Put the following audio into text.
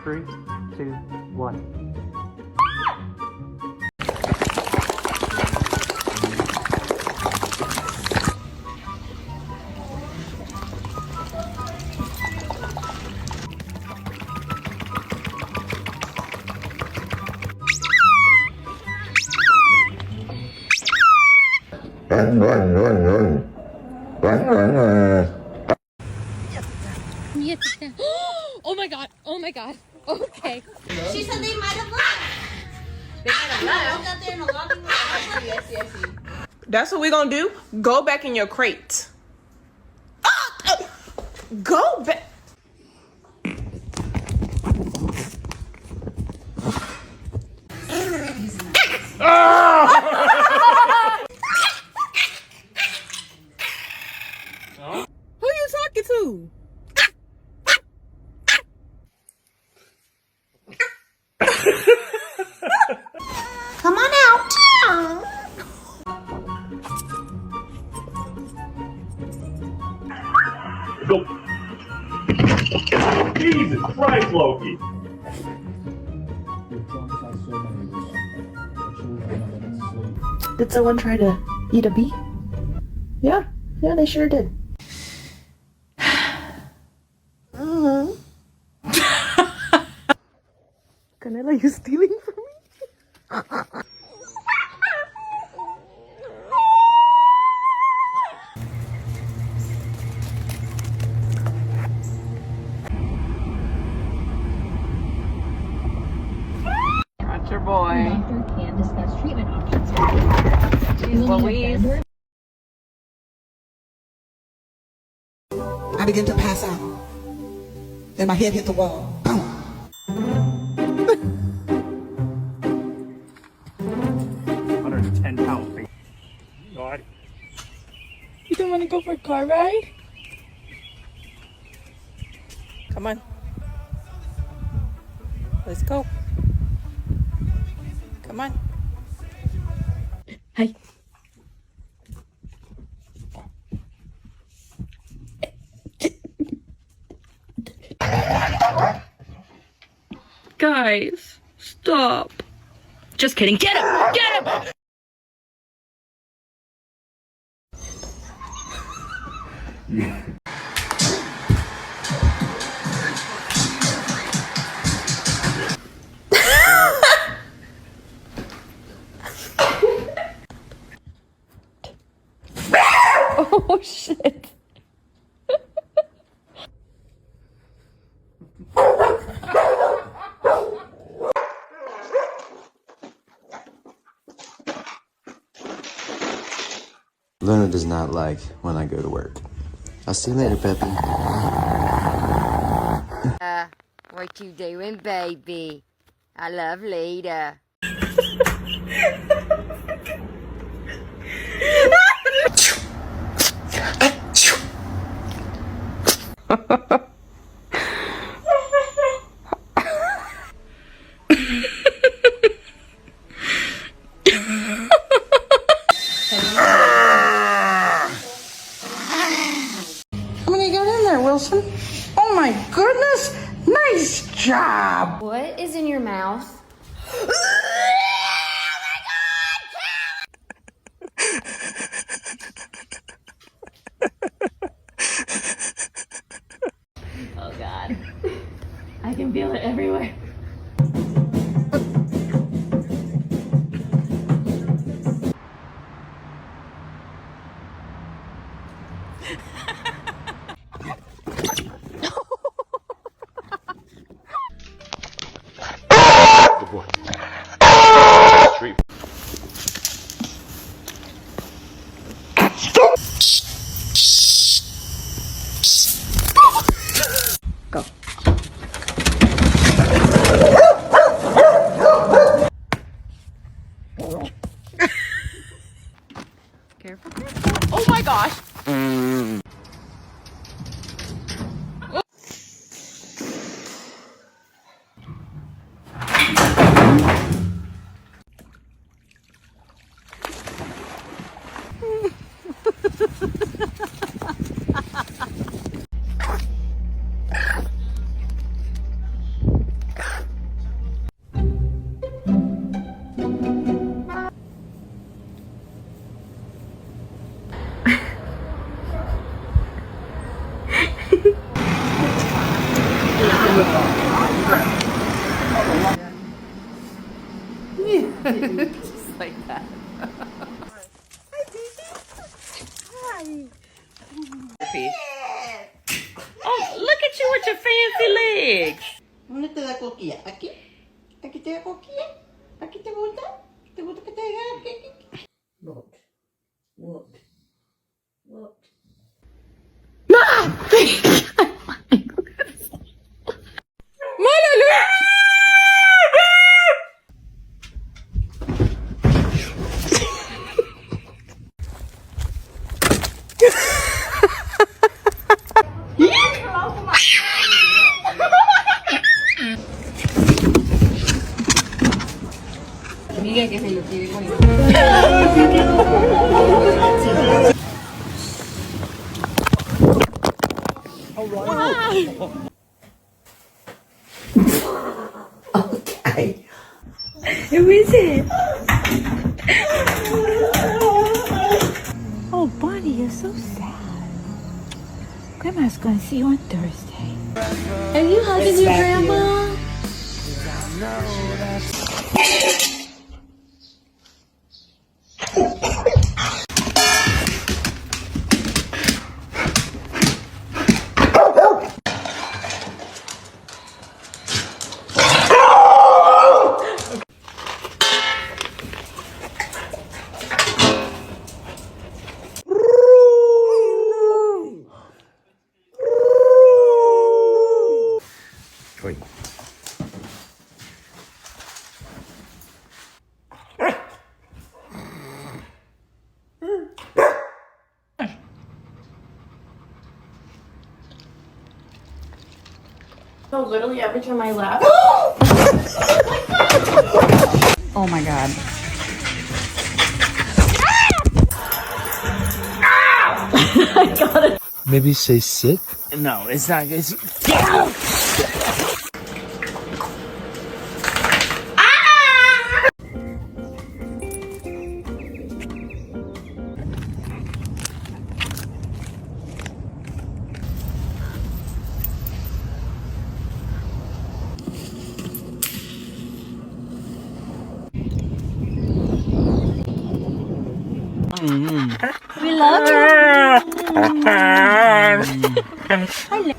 3, 2, 1. Oh my god, oh my god. Okay. She said they might have left. They might have left. Out there in the lobby. Yes, yes, yes. That's what we're gonna do. Go back in your crate. Go back. Who you talking to? Come on out. Go. Jesus Christ, Loki. Did someone try to eat a bee? Yeah, they sure did. Canela, you stealing from me? That's your boy. Doctor can discuss treatment options with you. Louise. I began to pass out. Then my head hit the wall. Boom. 110-pound baby. God. You don't want to go for a car ride? Come on. Let's go. Come on. Hi. Guys, stop. Just kidding. Get him! Get him! Oh shit. Luna does not like when I go to work. I'll see you later, Peppy. What you doing, baby? I love Lita. How many got in there, Wilson? Oh my goodness! Nice job! What is in your mouth? Oh god. I can feel it everywhere. Go. Careful. Oh my gosh. Just like that. Oh, look at you with your fancy legs. ¿Dónde te da coquilla? ¿Aquí? ¿Aquí te da coquilla? ¿Aquí te gusta? ¿Te gusta que te diga aquí? Look. Look. Look. Diga que se lo quiere con Okay. Who is it? Oh, Bonnie, you're so sad. Grandma's gonna see you on Thursday. Are you hugging your grandma? So literally every time I laugh. Oh my god. Maybe say sit? No, it's not. It's. We love you.